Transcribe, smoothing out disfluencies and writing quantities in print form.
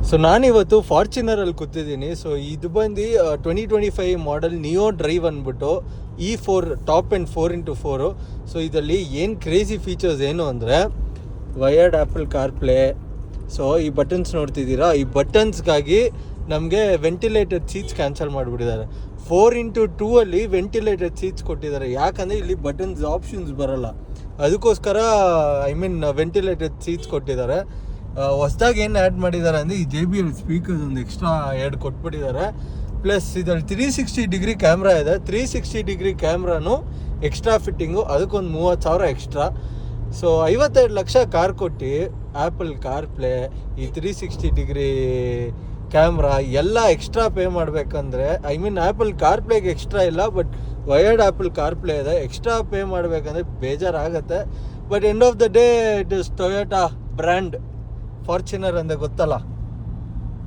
So ನಾನಿವತ್ತು ಫಾರ್ಚುನರಲ್ಲಿ ಕೂತಿದ್ದೀನಿ. So ಇದು ಬಂದು 2025 ಮಾಡೆಲ್ ನಿಯೋ ಡ್ರೈವ್ ಅಂದ್ಬಿಟ್ಟು E4 top and 4x4. So ಇದರಲ್ಲಿ ಏನು ಕ್ರೇಜಿ ಫೀಚರ್ಸ್ ಏನು ಅಂದರೆ ವಯರ್ಡ್ ಆ್ಯಪಲ್ ಕಾರ್ಪ್ಲೇ. ಸೊ ಈ ಬಟನ್ಸ್ ನೋಡ್ತಿದ್ದೀರಾ, ಈ ಬಟನ್ಸ್ಗಾಗಿ ನಮಗೆ ವೆಂಟಿಲೇಟೆಡ್ ಸೀಟ್ಸ್ ಕ್ಯಾನ್ಸಲ್ ಮಾಡಿಬಿಟ್ಟಿದ್ದಾರೆ. 4x2 ಅಲ್ಲಿ ವೆಂಟಿಲೇಟೆಡ್ ಸೀಟ್ಸ್ ಕೊಟ್ಟಿದ್ದಾರೆ. ಯಾಕಂದರೆ ಇಲ್ಲಿ ಬಟನ್ಸ್ ಆಪ್ಷನ್ಸ್ ಬರೋಲ್ಲ, ಅದಕ್ಕೋಸ್ಕರ ವೆಂಟಿಲೇಟೆಡ್ ಸೀಟ್ಸ್ ಕೊಟ್ಟಿದ್ದಾರೆ. ಹೊಸದಾಗಿ ಏನು ಆ್ಯಡ್ ಮಾಡಿದ್ದಾರೆ ಅಂದರೆ ಈ JBL ಸ್ಪೀಕರ್ಸ್ ಒಂದು ಎಕ್ಸ್ಟ್ರಾ 2 ಕೊಟ್ಬಿಟ್ಟಿದ್ದಾರೆ. ಪ್ಲಸ್ ಇದರಲ್ಲಿ 360 ಡಿಗ್ರಿ ಕ್ಯಾಮ್ರಾ ಇದೆ. 360 ಡಿಗ್ರಿ ಕ್ಯಾಮ್ರಾನು ಎಕ್ಸ್ಟ್ರಾ ಫಿಟ್ಟಿಂಗು, ಅದಕ್ಕೊಂದು 30,000 ಎಕ್ಸ್ಟ್ರಾ. ಸೊ 52 ಲಕ್ಷ ಕಾರ್ ಕೊಟ್ಟು ಆ್ಯಪಲ್ ಕಾರ್ಪ್ಲೇ, ಈ 360 ಡಿಗ್ರಿ ಕ್ಯಾಮ್ರಾ ಎಲ್ಲ ಎಕ್ಸ್ಟ್ರಾ ಪೇ ಮಾಡಬೇಕಂದ್ರೆ ಆ್ಯಪಲ್ ಕಾರ್ಪ್ಲೇಗೆ ಎಕ್ಸ್ಟ್ರಾ ಇಲ್ಲ, ಬಟ್ ವಯರ್ಡ್ ಆ್ಯಪಲ್ ಕಾರ್ಪ್ಲೇ ಇದೆ. ಎಕ್ಸ್ಟ್ರಾ ಪೇ ಮಾಡಬೇಕಂದ್ರೆ ಬೇಜಾರಾಗುತ್ತೆ. But end of the day it is Toyota brand. Fortuner ಅಂದರೆ ಗೊತ್ತಲ್ಲ.